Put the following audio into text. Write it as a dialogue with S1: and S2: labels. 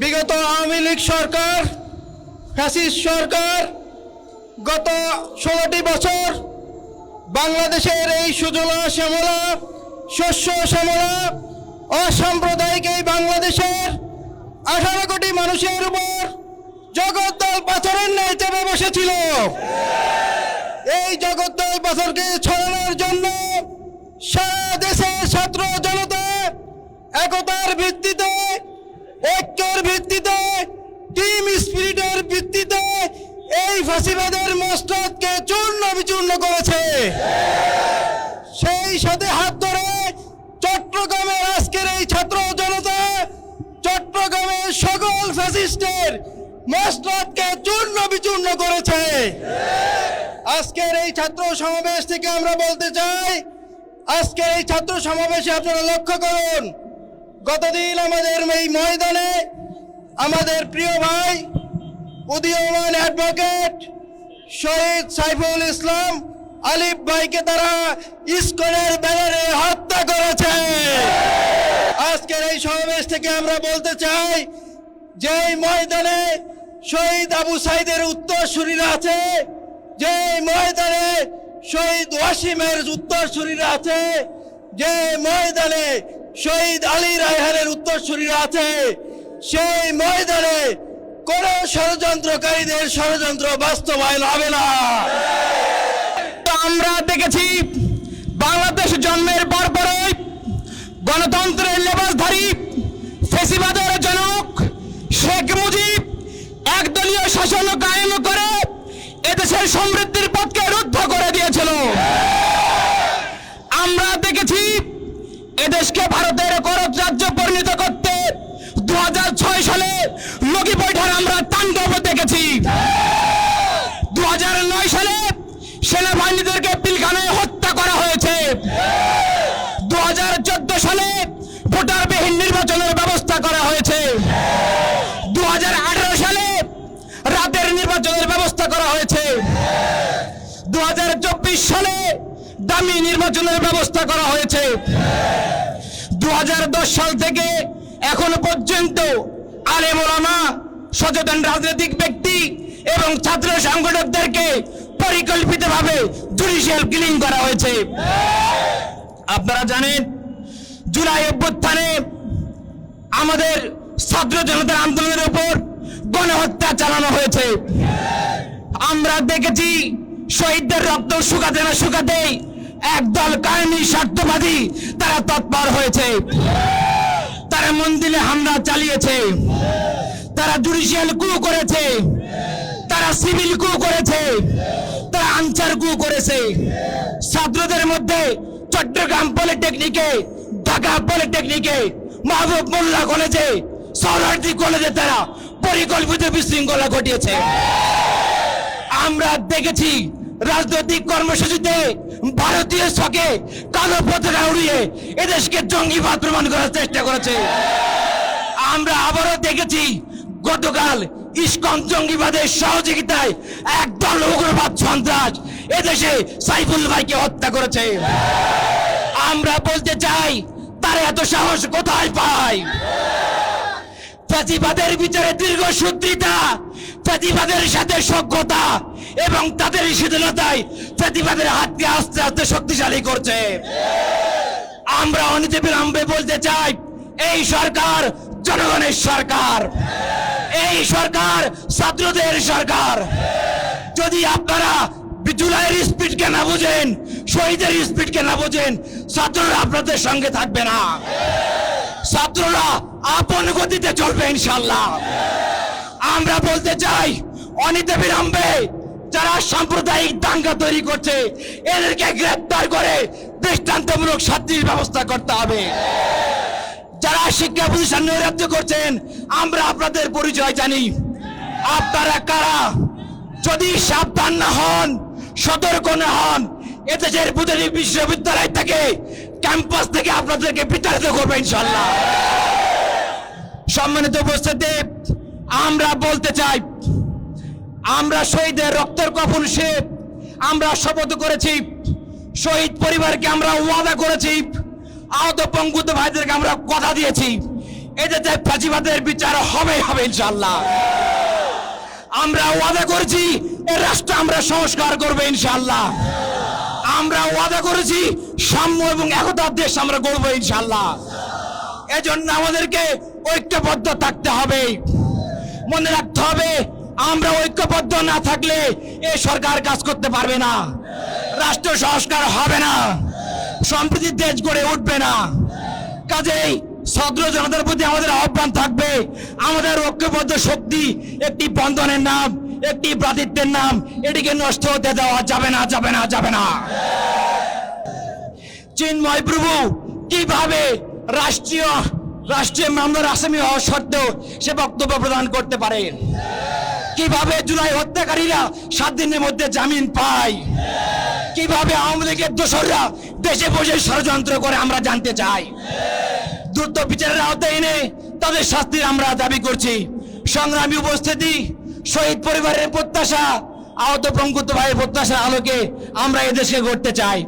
S1: বিগত আওয়ামী লীগ সরকার, ফ্যাসিস্ট সরকার গত 16টি বছর বাংলাদেশের এই সুজলা শ্যামলা, শস্য শ্যামলা, অসাম্প্রদায়িক এই বাংলাদেশের 18 কোটি মানুষের উপর জগদ্দল পাথরের ন্যায় চেপে বসেছিল। এই জগদ্দল পাথরকে ছড়ানোর জন্য সারা দেশের ছাত্র জনতা একতার ভিত্তিতে, ঐক্যের ভিত্তিতে, টিম স্পিরিটের ভিত্তিতে এই ফাঁসিবাদের মস্তকে চূর্ণ বিচূর্ণ করেছে। সেই সাথে হাত ধরে চট্টগ্রামের আজকের এই ছাত্র জনতা চট্টগ্রামের সকল ফ্যাসিস্টের মস্তকে চূর্ণ বিচূর্ণ করেছে। আজকের এই ছাত্র সমাবেশ থেকে আমরা বলতে চাই, আজকের এই ছাত্র সমাবেশে আপনারা লক্ষ্য করুন, গতদিন আমাদের এই ময়দানে আমাদের প্রিয় ভাই উদীয়মান অ্যাডভোকেট শহীদ সাইফুল ইসলাম আলিফ ভাইকে তারা ইসকনের ব্যানারে হত্যা করেছে। আজকের এই সমাবেশ থেকে আমরা বলতে চাই, যে ময়দানে শহীদ আবু সাইদের উত্তরসূরিরা আছে, যে ময়দানে শহীদ ওয়াসিমের উত্তরসূরিরা আছে, যে ময়দানে শহীদ আলী রায়হানের উত্তরসূরিরা আছে, সেই ময়দানে কোন ষড়যন্ত্রকারীদের ষড়যন্ত্র বাস্তবায়ন হবে না।
S2: আমরা দেখেছি বাংলাদেশ জন্মের পরপরই গণতন্ত্রের লেবাসধারী ফ্যাসিবাদের জনক শেখ মুজিব একদলীয় শাসন কায়েম করে এদেশের সমৃদ্ধির পথকে রুদ্ধ করে দিয়েছিল। আমরা দেখেছি এদেশকে ভারতের করজ রাজ্য পরিণত করতে 2006 সালে লগি বৈঠার আমরা তাণ্ডব দেখেছি। 2009 সালে সেনাবাহিনীদেরকে পিলখানায় হত্যা করা হয়েছে। 2014 সালে ভোটারবিহীন নির্বাচনের ব্যবস্থা করা হয়েছে। 2018 সালে রাতের নির্বাচনের ব্যবস্থা করা হয়েছে। 2024 সালে দামি নির্বাচনের ব্যবস্থা করা হয়েছে। 2010 সাল থেকে এখনো পর্যন্ত আলেম ওলামা, সচেতন রাজনৈতিক ব্যক্তি এবং ছাত্র সংগঠকদেরকে পরিকল্পিতভাবে জুডিশিয়াল কিলিং করা হয়েছে। আপনারা জানেন, জুলাই অভ্যুত্থানে আমাদের ছাত্র জনতার আন্দোলনের উপর গণহত্যা চালানো হয়েছে। আমরা দেখেছি শহীদদের রক্ত শুকাতে না শুকাতেই একদল কাহিনী স্বার্থবাদী তারা তৎপর হয়েছে। তারা মন্দিরে হামলা চালিয়েছে, তারা জুডিশিয়াল কু করেছে, তারা সিভিল কু করেছে, তারা আনসার কু করেছে। ছাত্রদের মধ্যে চট্টগ্রাম পলিটেকনিকে, ঢাকা পলিটেকনিকে, মাহবুব মোল্লা কলেজে, সরওয়ার্দী কলেজে তারা পরিকল্পিত বিশৃঙ্খলা ঘটিয়েছে। আমরা দেখেছি রাজনৈতিক কর্মসূচিতে ভারতীয় ছকে কালো পতাকা উড়িয়ে এদেশকে জঙ্গিবাদ প্রমাণ করার চেষ্টা করেছে। আমরা আবারও দেখেছি গতকাল ইসকন জঙ্গিবাদের সহযোগিতায় একদল উগ্রবাদ সন্ত্রাস এদেশে সাইফুল ভাইকে হত্যা করেছে। আমরা বলতে চাই তার এত সাহস কোথায় পায়? ফ্যাসিবাদের বিচারে দীর্ঘসূত্রিতা, ফ্যাসিবাদের সাথে সখ্যতা এবং তাদের শিথিলতায় ফ্যাসিবাদের হাতকে আস্তে আস্তে শক্তিশালী করছে। আমরা অনিতিবিলম্বে বলতে চাই, এই সরকার জনগণের সরকার, এই সরকার ছাত্রদের সরকার। যদি আপনারা জুলাইয়ের স্পিডকে না বুঝেন, শহীদের স্পিডকে না বুঝেন, ছাত্ররা আপনাদের সঙ্গে থাকবে না। ছাত্ররা আপন গতিতে চলবে ইনশাল্লাহ। আমরা বলতে চাই, অনিতিবিলম্বে যারা সাম্প্রদায়িক দাঙ্গা তৈরি করছে এদেরকে গ্রেফতার করে দৃষ্টান্তমূলক শাস্তির ব্যবস্থা করতে হবে। যারা শিক্ষা প্রতিষ্ঠান নৈরাজ্য করছেন, আমরা আপনাদের পরিচয় জানি, আপনারা কারা। যদি সাবধান না হন, সতর্ক না হন, এদেশের প্রতিটি বিশ্ববিদ্যালয় থেকে, ক্যাম্পাস থেকে আপনাদেরকে বিতাড়িত করবে ইনশাল্লাহ। সম্মানিত উপস্থিতি, আমরা বলতে চাই, আমরা শহীদের রক্তের কফন সে আমরা শপথ করেছি, শহীদ পরিবারকে আমরা ওয়াদা করেছি, আহত পঙ্গুত ভাইদেরকে আমরা কথা দিয়েছি, এদেশে ফ্যাসিবাদের বিচার হবে হবে ইনশাল্লাহ। আমরা ওয়াদা করেছি এই রাষ্ট্র আমরা সংস্কার করবো ইনশাল্লাহ। আমরা ওয়াদা করেছি সাম্য এবং একতার দেশ আমরা গড়বো ইনশাল্লাহ। এজন্য আমাদেরকে ঐক্যবদ্ধ থাকতে হবে। মনে রাখতে হবে, আমরা ঐক্যবদ্ধ না থাকলে এই সরকার কাজ করতে পারবে না, রাষ্ট্র সংস্কার হবে না, সম্প্রীতির দেশ গড়ে উঠবে না। কাজেই ছাত্র জনতার প্রতি আমাদের আহ্বান থাকবে, আমাদের ঐক্যবদ্ধ শক্তি একটি বন্ধনের নাম, একটি ভ্রাতৃত্বের নাম, এটিকে নষ্ট হতে দেওয়া যাবে না, যাবে না, যাবে না। চিন্ময় প্রভু কিভাবে রাষ্ট্রীয় মামলার আসামি হওয়া সত্ত্বেও সে বক্তব্য প্রদান করতে পারে? কিভাবে জুলাই হত্যাকারীরা 7 দিনের মধ্যে জামিন পায়? কিভাবে আওয়ামী লীগের দোসররা দেশে বসে ষড়যন্ত্র করে? আমরা জানতে চাই। দ্রুত বিচারের আওতায় এনে তাদের শাস্তির আমরা দাবি করছি। সংগ্রামী উপস্থিতি, শহীদ পরিবারের প্রত্যাশা, আহত পঙ্গুত ভাইয়ের প্রত্যাশার আলোকে আমরা এদেশকে গড়তে চাই।